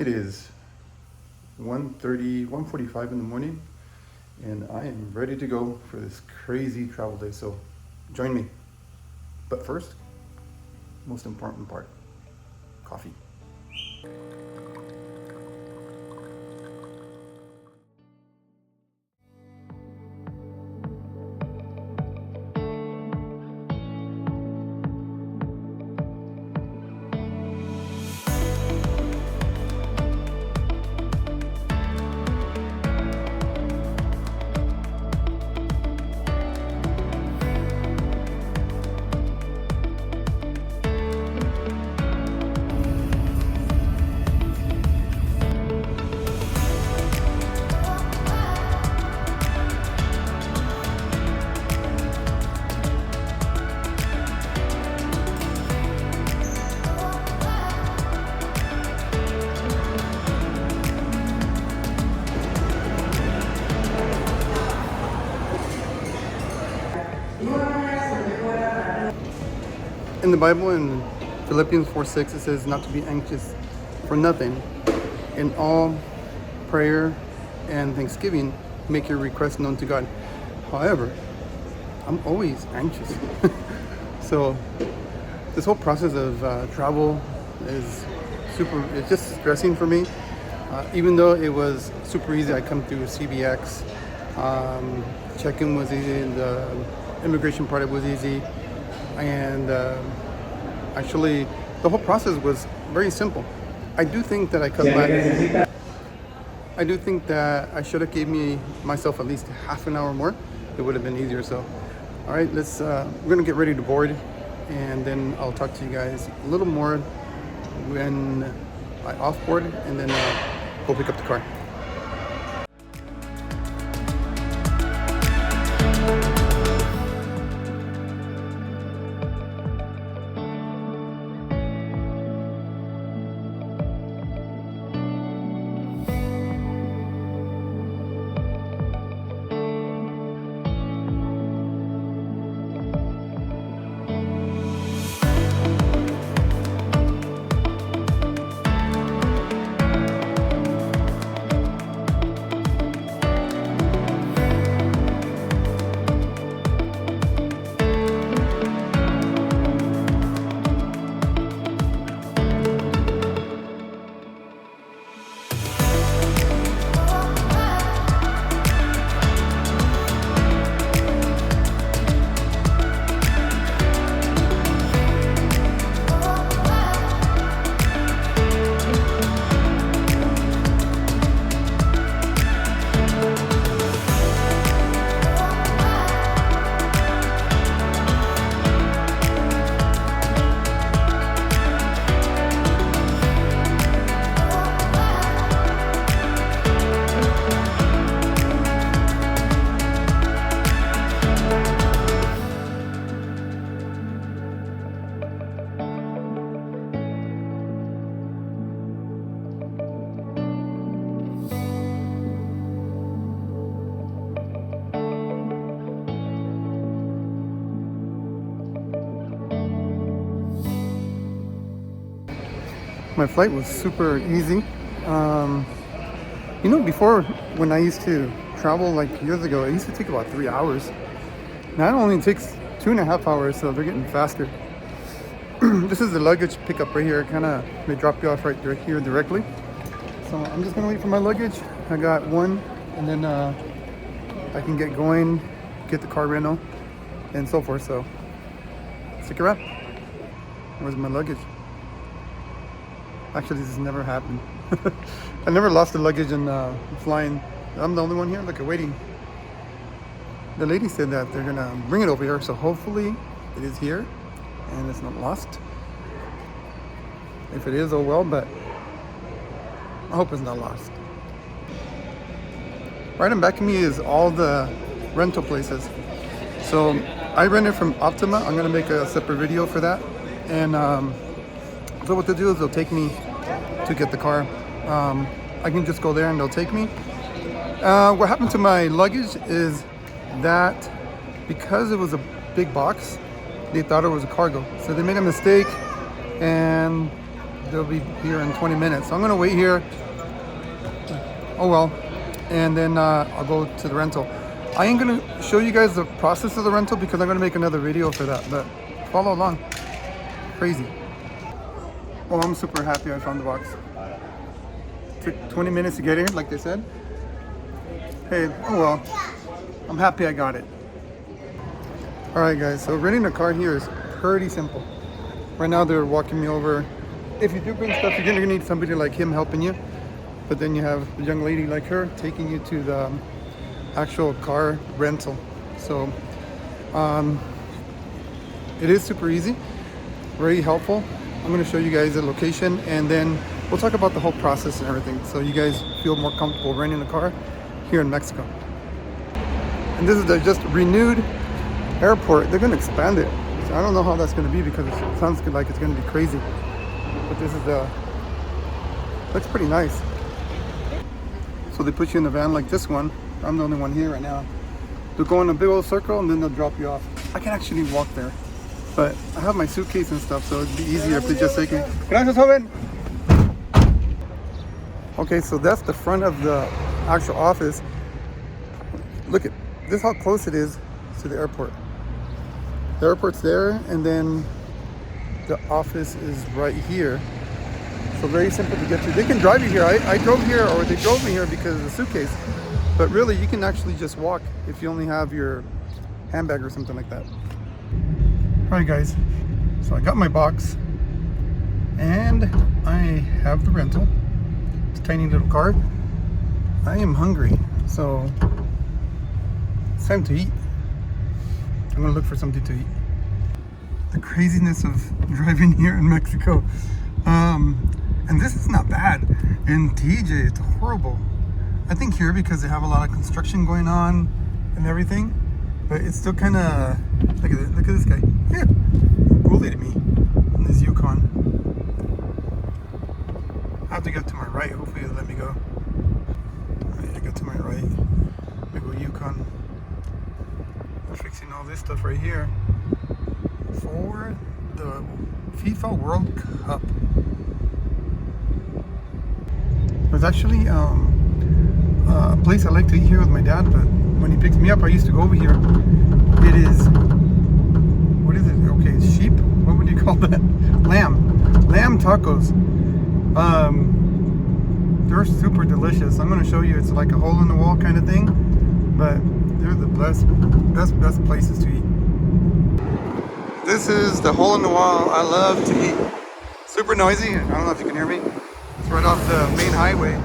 It is 1:30, 1:45 in the morning, and I am ready to go for this crazy travel day, so join me. But first, most important part, coffee. In the Bible, in Philippians 4:6, it says not to be anxious for nothing. In all prayer and thanksgiving, make your requests known to God. However, I'm always anxious. So this whole process of travel is it's just stressing for me. Even though it was super easy, I come through CBX, check-in was easy, the immigration part was easy, and actually the whole process was very simple. I do think that I cut back. I do think that I should have gave myself at least half an hour more. It would have been easier. So, all right, we're gonna get ready to board, and then I'll talk to you guys a little more when I off-board, and then go pick up the car. My flight was super easy. Before, when I used to travel like years ago, it used to take about 3 hours. Now it only takes 2.5 hours, so they're getting faster. This is the luggage pickup right here. They drop you off right here directly. So I'm just gonna wait for my luggage. I got one, and then I can get going, get the car rental, and so forth. So stick around. Where's my luggage? Actually, this has never happened. I never lost the luggage in flying. I'm the only one here. Look, waiting. The lady said that they're gonna bring it over here, so hopefully it is here and it's not lost. If it is, oh well, but I hope it's not lost. Right in back of me is all the rental places. So I rented from Optima. I'm gonna make a separate video for that. And so what they'll do is they'll take me to get the car. I can just go there and they'll take me. What happened to my luggage is that because it was a big box, they thought it was a cargo. So they made a mistake and they'll be here in 20 minutes. So I'm gonna wait here. Oh well. And then I'll go to the rental. I ain't gonna show you guys the process of the rental because I'm gonna make another video for that, but follow along. Crazy. Oh, I'm super happy I found the box. Took 20 minutes to get here, like they said. Hey, oh well. I'm happy I got it. Alright guys, so renting a car here is pretty simple. Right now they're walking me over. If you do bring stuff, you're gonna need somebody like him helping you. But then you have a young lady like her taking you to the actual car rental. So it is super easy, very helpful. I'm gonna show you guys the location and then we'll talk about the whole process and everything so you guys feel more comfortable renting a car here in Mexico. And this is the just renewed airport. They're gonna expand it. So I don't know how that's gonna be because it sounds like it's gonna be crazy. But this is looks pretty nice. So they put you in a van like this one. I'm the only one here right now. They'll go in a big old circle and then they'll drop you off. I can actually walk there, but I have my suitcase and stuff, so it'd be easier if they just take me. Gracias, joven. Okay, so that's the front of the actual office. Look at this, how close it is to the airport. The airport's there, and then the office is right here. So very simple to get to. They can drive you here. I drove here, or they drove me here because of the suitcase. But really, you can actually just walk if you only have your handbag or something like that. All right, guys. So I got my box, and I have the rental. It's a tiny little car. I am hungry, so it's time to eat. I'm gonna look for something to eat. The craziness of driving here in Mexico. And this is not bad. In TJ, it's horrible. I think here because they have a lot of construction going on and everything, but it's still kind of, look at this guy. Yeah, bullied me in this Yukon. I have to go to my right. Hopefully it'll let me go. All right, I got to my right. Big old Yukon. We're fixing all this stuff right here for the FIFA World Cup. There's actually a place I like to eat here with my dad, but when he picks me up, I used to go over here. It is, what is it? Okay, it's sheep. What would you call that? Lamb tacos. They're super delicious. I'm going to show you. It's like a hole in the wall kind of thing, but they're the best places to eat. This is the hole in the wall I love to eat. Super noisy. I don't know if you can hear me. It's right off the main highway,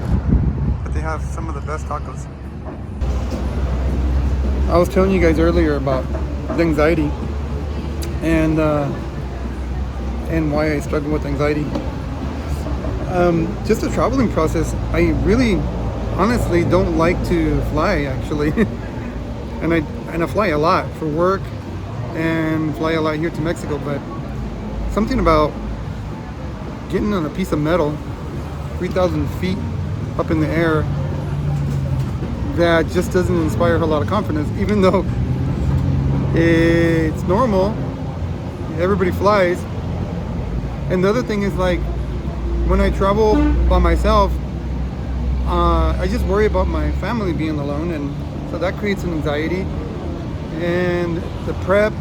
but they have some of the best tacos. I was telling you guys earlier about the anxiety and why I struggle with anxiety. Just the traveling process. I really, honestly, don't like to fly actually, and I fly a lot for work and fly a lot here to Mexico. But something about getting on a piece of metal 3,000 feet up in the air that just doesn't inspire a lot of confidence, even though it's normal, everybody flies. And the other thing is, like, when I travel by myself, I just worry about my family being alone, and so that creates an anxiety. And the prep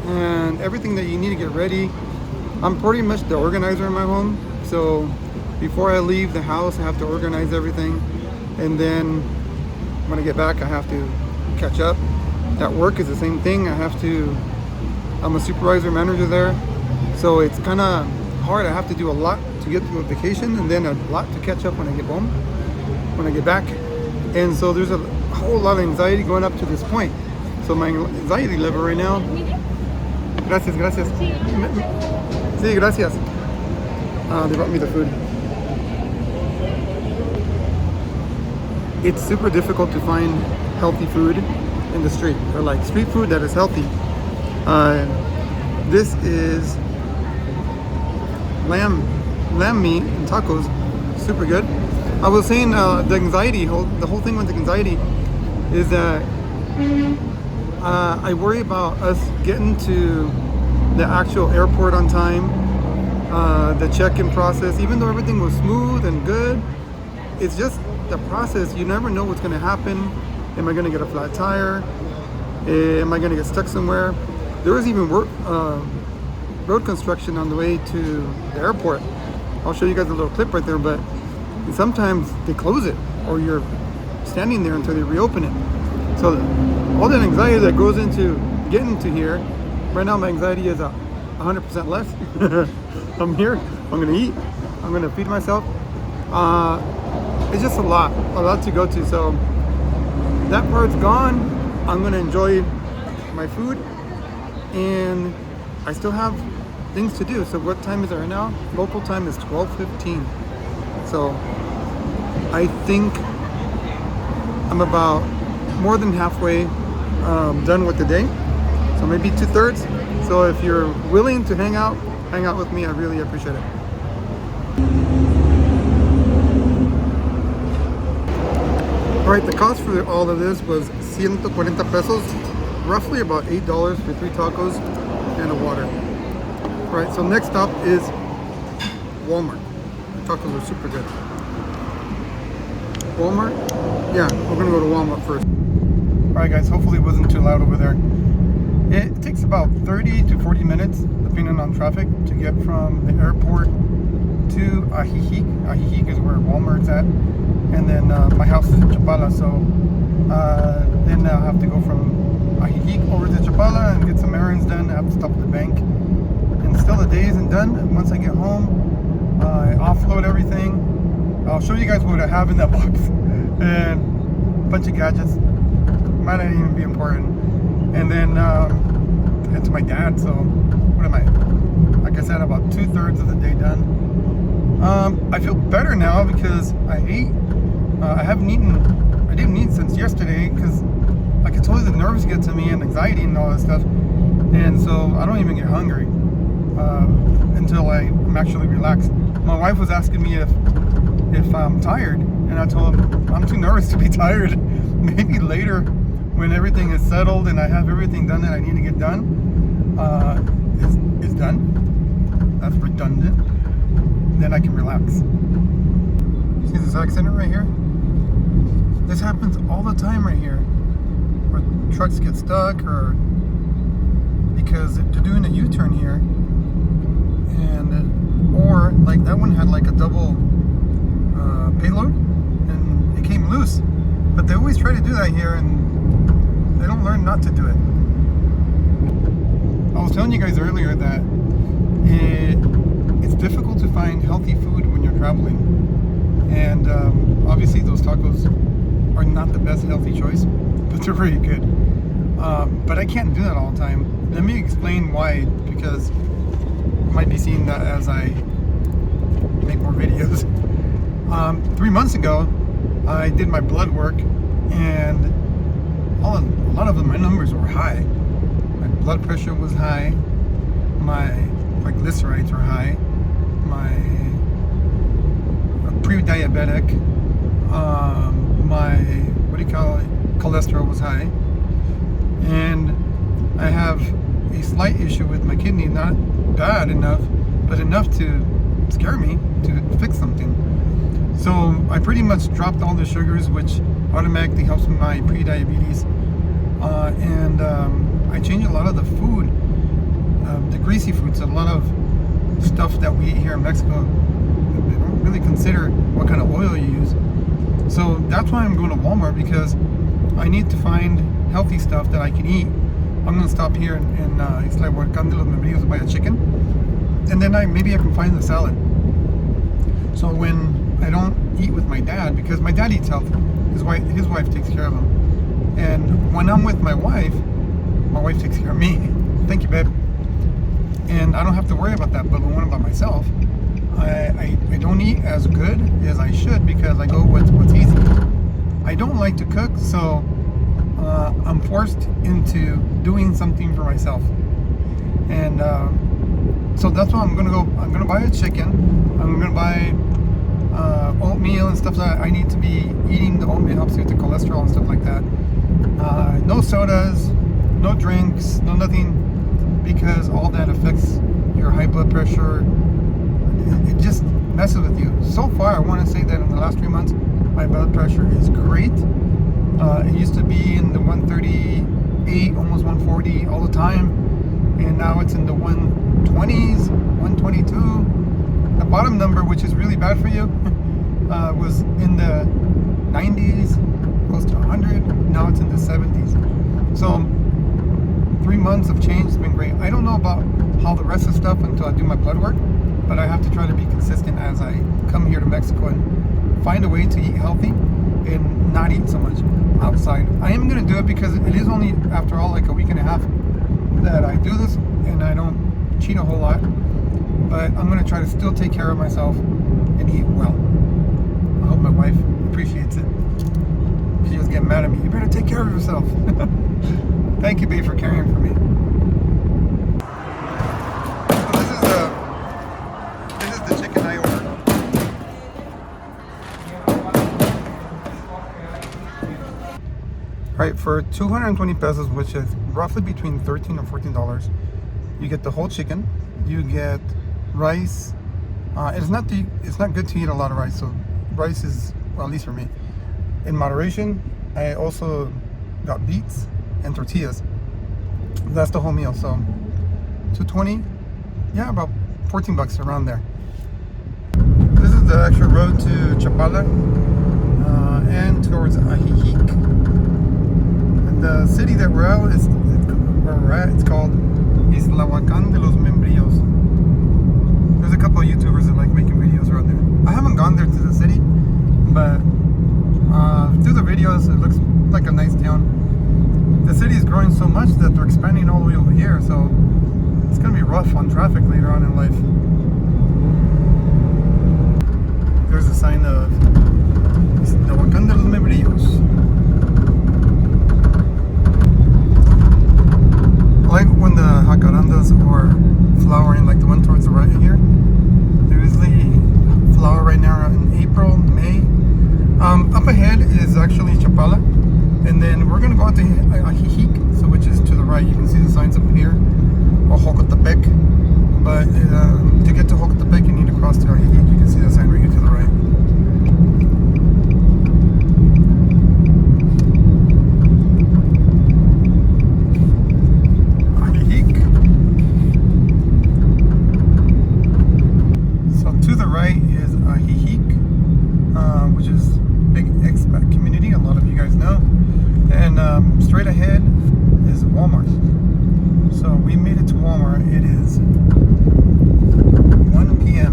and everything that you need to get ready, I'm pretty much the organizer in my home, so before I leave the house, I have to organize everything, and then when I get back, I have to catch up. At work is the same thing. I'm a supervisor manager there, so it's kind of hard. I have to do a lot to get to a vacation, and then a lot to catch up when I get home, when I get back. And so there's a whole lot of anxiety going up to this point. So my anxiety level right now, gracias. Sí, gracias. They brought me the food. It's super difficult to find healthy food in the street, or like street food that is healthy. This is lamb meat and tacos, super good. I was saying the anxiety, the whole thing with the anxiety is that I worry about us getting to the actual airport on time, the check-in process, even though everything was smooth and good, it's just the process. You never know what's going to happen. Am I going to get a flat tire? Am I going to get stuck somewhere? There was even road construction on the way to the airport. I'll show you guys a little clip right there, but sometimes they close it or you're standing there until they reopen it. So all that anxiety that goes into getting to here, right now my anxiety is 100% less. I'm here, I'm gonna eat, I'm gonna feed myself. It's just a lot to go to. So that part's gone. I'm gonna enjoy my food, and I still have things to do. So what time is it right now? Local time is 12:15. So I think I'm about more than halfway done with the day. So maybe 2/3. So if you're willing to hang out with me, I really appreciate it. Alright, the cost for all of this was 140 pesos, roughly about $8 for 3 tacos and a water. Alright, so next stop is Walmart. The tacos are super good. Walmart? Yeah, we're gonna go to Walmart first. Alright guys, hopefully it wasn't too loud over there. It takes about 30 to 40 minutes, depending on traffic, to get from the airport to Ajijic. Ajijic is where Walmart's at. And then my house is in Chapala, so then I'll have to go from Ajijic over to Chapala and get some errands done. I have to stop at the bank. And still the day isn't done. Once I get home, I offload everything. I'll show you guys what I have in that box. And a bunch of gadgets. Might not even be important. And then head to my dad. So what am I? Like I said, about 2/3 of the day done. I feel better now because I ate. I haven't eaten. I didn't eat since yesterday because, like I told you, the nerves get to me and anxiety and all that stuff. And so I don't even get hungry until I'm actually relaxed. My wife was asking me if I'm tired, and I told her I'm too nervous to be tired. Maybe later, when everything is settled and I have everything done that I need to get done, is done. That's redundant. Then I can relax. See this accident right here? This happens all the time right here, where trucks get stuck or because they're doing a U-turn here, and or like that one had like a double payload and it came loose. But they always try to do that here, and they don't learn not to do it. I was telling you guys earlier that it's difficult to find healthy food when you're traveling, and obviously those tacos are not the best healthy choice, but they're very good. But I can't do that all the time. Let me explain why, because you might be seeing that as I make more videos. 3 months ago, I did my blood work, and a lot of them, my numbers were high. My blood pressure was high, my triglycerides were high, my pre-diabetic, my cholesterol was high, and I have a slight issue with my kidney, not bad enough, but enough to scare me to fix something. So I pretty much dropped all the sugars, which automatically helps with my pre-diabetes, and I changed a lot of the food, the greasy foods, a lot of stuff that we eat here in Mexico. They don't really consider what kind of oil you use. So that's why I'm going to Walmart, because I need to find healthy stuff that I can eat. I'm going to stop here in Isla Huercán de los Membrillos to buy a chicken, and then maybe I can find the salad. So when I don't eat with my dad, because my dad eats healthy, his wife takes care of him, and when I'm with my wife takes care of me. Thank you, babe. And I don't have to worry about that. But when I'm by myself, I don't eat as good as I should, because I go with what's easy. I don't like to cook, so I'm forced into doing something for myself. And so that's why I'm gonna buy a chicken. I'm gonna buy oatmeal and stuff that I need to be eating. The oatmeal helps with the cholesterol and stuff like that. No sodas, no drinks, no nothing, because all that affects your high blood pressure, it just messes with you. So far, I want to say that in the last 3 months, my blood pressure is great. It used to be in the 138, almost 140 all the time, and now it's in the 120s, 122. The bottom number, which is really bad for you, was in the 90s, close to 100. Now it's in the 70s. So 3 months of change has been great. I don't know about how the rest of stuff until I do my blood work, but I have to try to be consistent as I come here to Mexico and find a way to eat healthy and not eat so much outside. I am going to do it because it is only, after all, like a week and a half that I do this, and I don't cheat a whole lot. But I'm going to try to still take care of myself and eat well. I hope my wife appreciates it. She was getting mad at me. You better take care of yourself. Thank you, babe, for caring for me. So this is the chicken I ordered. Alright, for 220 pesos, which is roughly between $13 and $14, you get the whole chicken. You get rice. It's not good to eat a lot of rice, so rice is, well, at least for me, in moderation. I also got beets and tortillas. That's the whole meal. So 220, yeah, about 14 bucks around there. This is the actual road to Chapala and towards Ajijic. And the city that we're at is it's called Isla de los Membrillos. There's a couple of YouTubers that like making videos around there. I haven't gone there to the city, but through the videos it looks like a nice town. The city is growing so much that they're expanding all the way over here, so it's going to be rough on traffic later on in life. There's a sign of Isla de los Membrillos. Like when the jacarandas are flowering, like the one towards the right here. They usually flower right now in April, May. Up ahead is actually Chapala, and then we're gonna go out to Ajijic, so which is to the right. You can see the signs up here, or Jocotepec. But to get to Jocotepec, you need to cross to Ajijic. You can see the sign right here to the right. Straight ahead is Walmart. So we made it to Walmart. It is 1 p.m.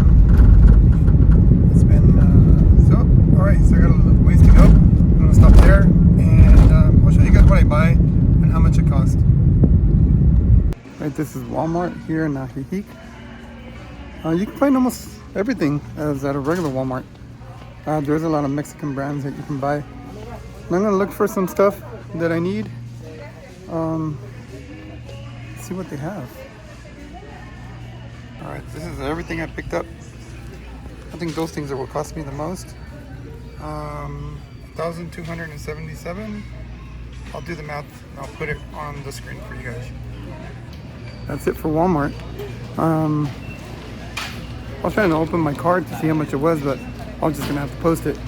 It's been alright, so I got a little ways to go. I'm gonna stop there and I'll show you guys what I buy and how much it costs. Right, this is Walmart here in Ajijic. You can find almost everything as at a regular Walmart. There's a lot of Mexican brands that you can buy. And I'm gonna look for some stuff that I need. See what they have. Alright, this is everything I picked up. I think those things are what cost me the most. 1,277. I'll do the math and I'll put it on the screen for you guys. That's it for Walmart. I was trying to open my card to see how much it was, but I was just gonna have to post it.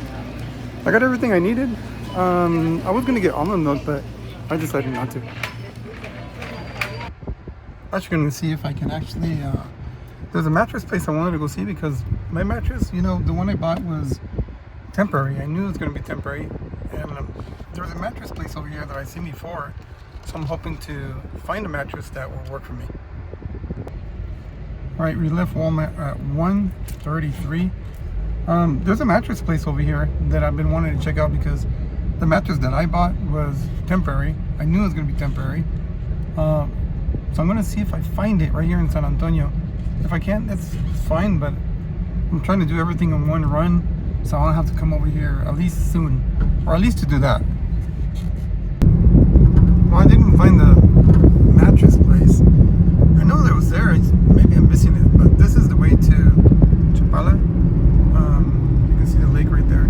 I got everything I needed. I was gonna get almond milk, but I decided not to. I'm actually gonna see if I can actually. There's a mattress place I wanted to go see because my mattress, the one I bought was temporary. I knew it was gonna be temporary, and there was a mattress place over here that I've seen before, so I'm hoping to find a mattress that will work for me. All right, we left Walmart at 1:33. There's a mattress place over here that I've been wanting to check out because the mattress that I bought was temporary. I knew it was going to be temporary. So I'm going to see if I find it right here in San Antonio. If I can't, that's fine, but I'm trying to do everything in one run, so I'll have to come over here at least soon, or at least to do that. Well, I didn't find the mattress place. I know that it was there. Maybe I'm missing it, but this is the way to Chapala. You can see the lake right there.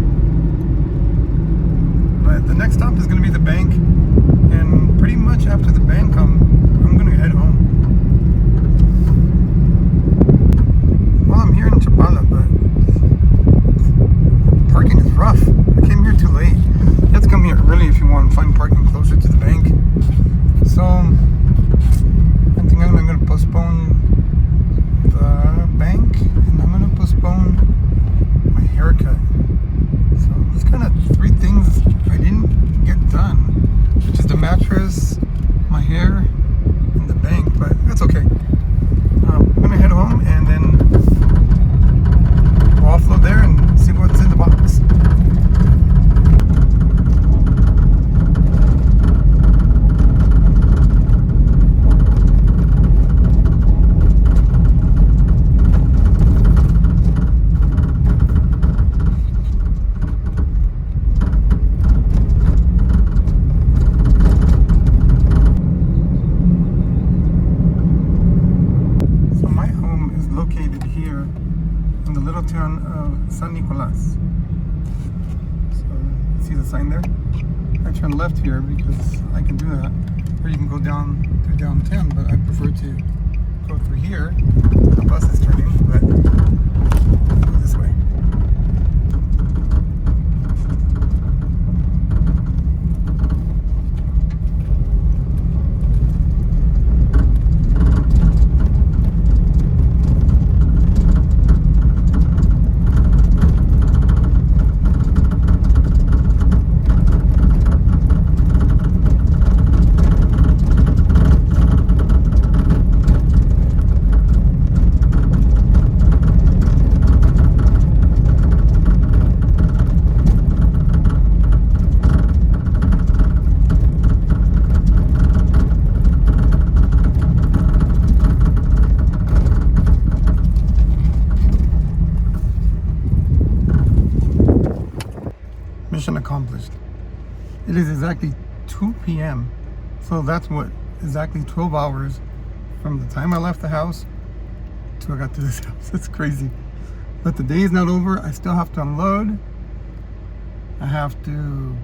But the next stop is going to be the bank, and pretty much after the bank, I'm going to head home. While I'm here in Chapala, San Nicolas. So, see the sign there? I turn left here because I can do that. Or you can go down through down 10, but I prefer to go through here. The bus is turning, but go this way. Mission accomplished. It is exactly 2 p.m. So that's what, exactly 12 hours from the time I left the house till I got to this house. It's crazy. But the day is not over. I still have to unload. I have to,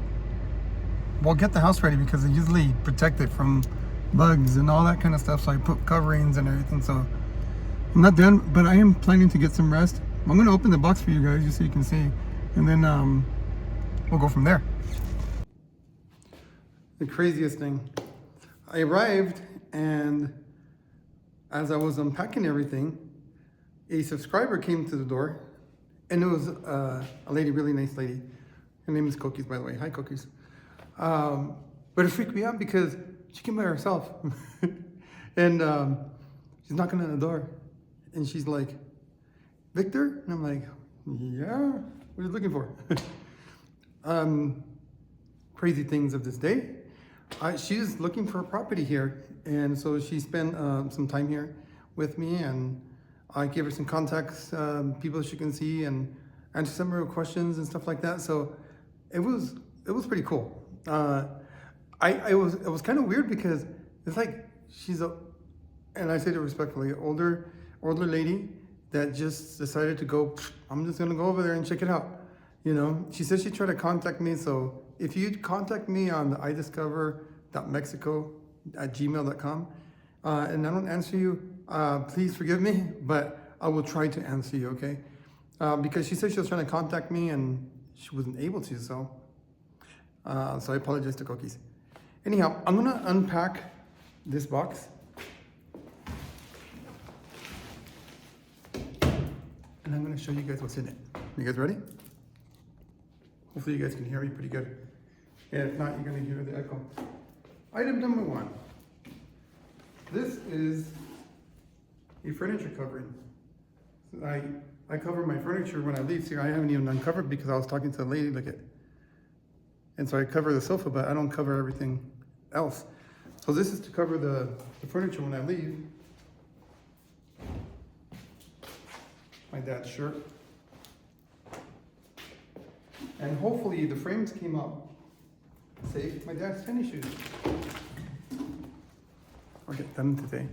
well, get the house ready because I usually protect it from bugs and all that kind of stuff. So I put coverings and everything. So I'm not done, but I am planning to get some rest. I'm going to open the box for you guys just so you can see. And then, we'll go from there. The craziest thing, I arrived and as I was unpacking everything, a subscriber came to the door and it was a lady, really nice lady. Her name is Cookies, by the way. Hi, Cookies. But it freaked me out because she came by herself and she's knocking on the door and she's like, Victor? And I'm like, yeah, what are you looking for? Crazy things of this day. She's looking for a property here, and so she spent some time here with me, and I gave her some contacts, people she can see, and answer some of her questions and stuff like that. So it was pretty cool. It was kind of weird because it's like she's and I say it respectfully, older lady that just decided to go. I'm just gonna go over there and check it out. You know, she said she tried to contact me, so if you contact me on the idiscover.mexico@gmail.com and I don't answer you, please forgive me, but I will try to answer you, okay? Because she said she was trying to contact me and she wasn't able to, so I apologize to Cookies. Anyhow, I'm gonna unpack this box. And I'm gonna show you guys what's in it. You guys ready? Hopefully you guys can hear me pretty good. And if not, you're gonna hear the echo. Item number 1. This is a furniture covering. I cover my furniture when I leave. See, I haven't even uncovered because I was talking to the lady, look at. And so I cover the sofa, but I don't cover everything else. So this is to cover the furniture when I leave. My dad's shirt. And hopefully the frames came out safe. My dad's tennis shoes. I'll get them today.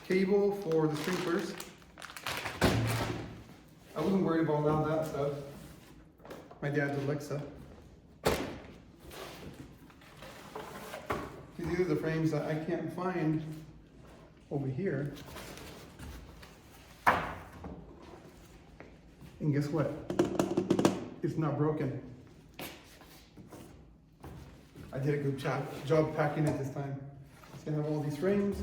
Cable for the sprinklers. I wasn't worried about all that stuff. My dad's Alexa. These are the frames that I can't find over here. And guess what? It's not broken. I did a good job packing it this time. So I have all these frames.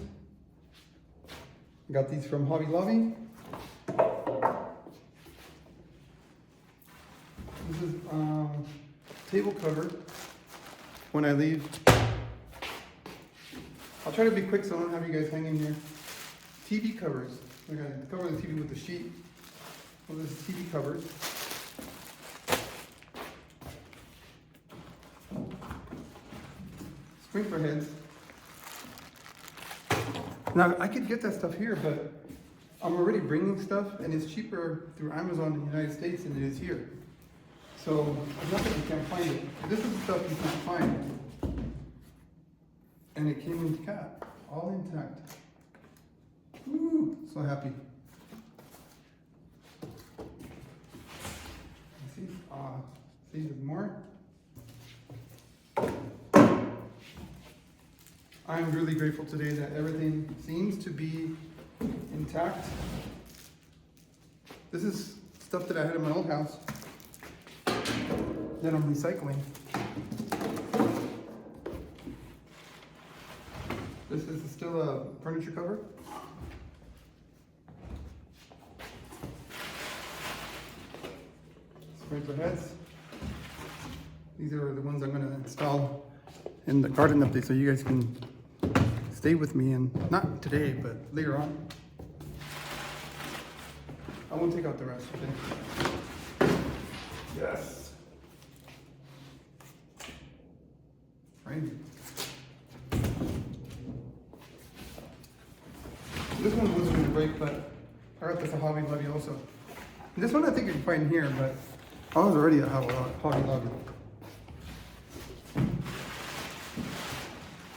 I got these from Hobby Lobby. This is table cover when I leave. I'll try to be quick so I don't have you guys hanging here. TV covers. We're gonna cover the TV with the sheet. Well, this is TV covers. Sprinkler heads. Now, I could get that stuff here, but I'm already bringing stuff, and it's cheaper through Amazon in the United States than it is here. So, it's not that you can't find it. This is the stuff you can't find. And it came intact, all intact. Woo, so happy. These are more. I'm really grateful today that everything seems to be intact. This is stuff that I had in my old house that I'm recycling. This is still a furniture cover. Sprinkler heads. These are the ones I'm going to install in the garden update so you guys can stay with me, and not today, but later on. I won't take out the rest, okay? Yes. Right. This one was going to break, but I got this a Hobby Lobby also. This one I think you can find here, but I was already a Hobby Lobby.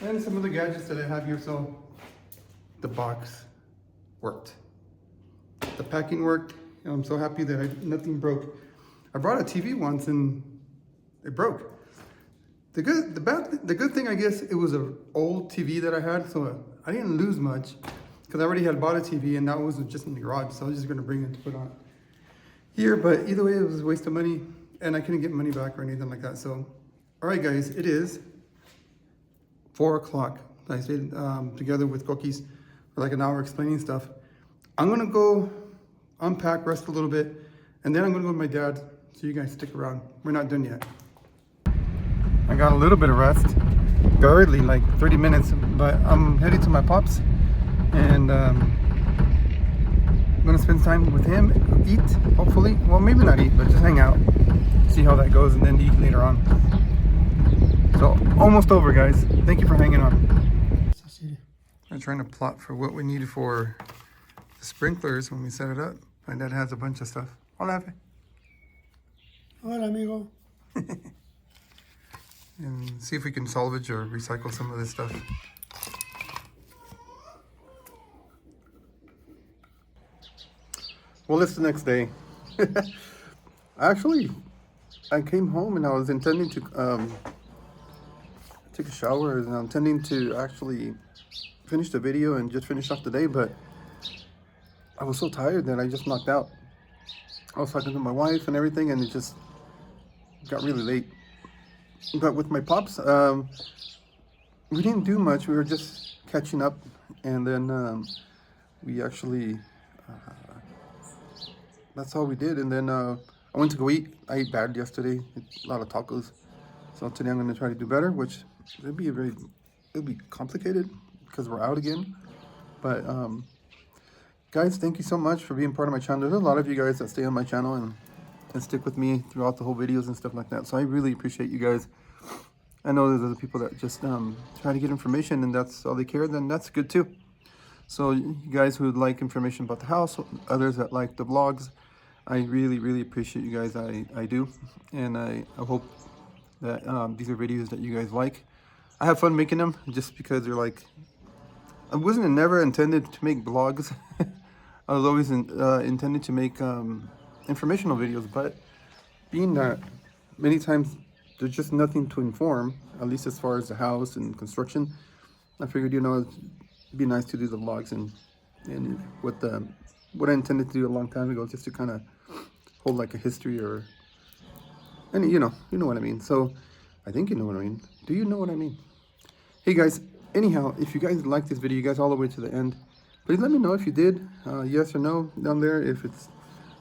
And some of the gadgets that I have here. So the box worked. The packing worked. And I'm so happy that nothing broke. I brought a TV once and it broke. The good thing, I guess, it was an old TV that I had, so I didn't lose much because I already had bought a TV and that was just in the garage, so I was just gonna bring it to put on here. But either way, it was a waste of money and I couldn't get money back or anything like that. So, all right, guys, it is 4 o'clock. I stayed together with cookies for like an hour explaining stuff. I'm gonna go unpack, rest a little bit, and then I'm gonna go to my dad. So you guys stick around. We're not done yet. I got a little bit of rest, barely, like 30 minutes, but I'm headed to my pops, and I'm gonna spend time with him, eat, hopefully. Well, maybe not eat, but just hang out, see how that goes, and then eat later on. So, almost over, guys. Thank you for hanging on. I'm trying to plot for what we need for the sprinklers when we set it up. My dad has a bunch of stuff. Hola, Fe. Hola, amigo. And see if we can salvage or recycle some of this stuff. Well, it's the next day. Actually, I came home and I was intending to take a shower, and I'm intending to actually finish the video and just finish off the day, but I was so tired that I just knocked out. I was talking to my wife and everything, and it just got really late. But with my pops, we didn't do much. We were just catching up, and then we actually, that's all we did. And then I went to go eat. I ate bad yesterday, a lot of tacos. So today I'm going to try to do better, which it'll be complicated because we're out again. But guys, thank you so much for being part of my channel. There's a lot of you guys that stay on my channel and stick with me throughout the whole videos and stuff like that. So I really appreciate you guys. I know there's other people that just try to get information and that's all they care, then that's good too. So you guys who like information about the house, others that like the vlogs, I really appreciate you guys. I do. And I hope that these are videos that you guys like. I have fun making them just because they're like, I wasn't never intended to make vlogs. I was always intended to make informational videos, but being that many times there's just nothing to inform, at least as far as the house and construction, I figured, you know, it'd be nice to do the vlogs and what I intended to do a long time ago, just to kind of hold like a history or, and you know what I mean. So I think you know what I mean. Do you know what I mean? Hey guys, anyhow, if you guys like this video, you guys all the way to the end, please let me know if you did, yes or no down there. If it's,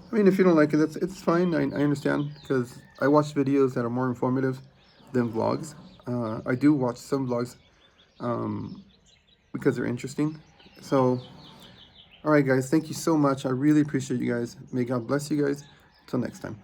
I mean, if you don't like it, it's fine. I understand, because I watch videos that are more informative than vlogs. I do watch some vlogs because they're interesting. So, all right, guys, thank you so much. I really appreciate you guys. May God bless you guys. Till next time.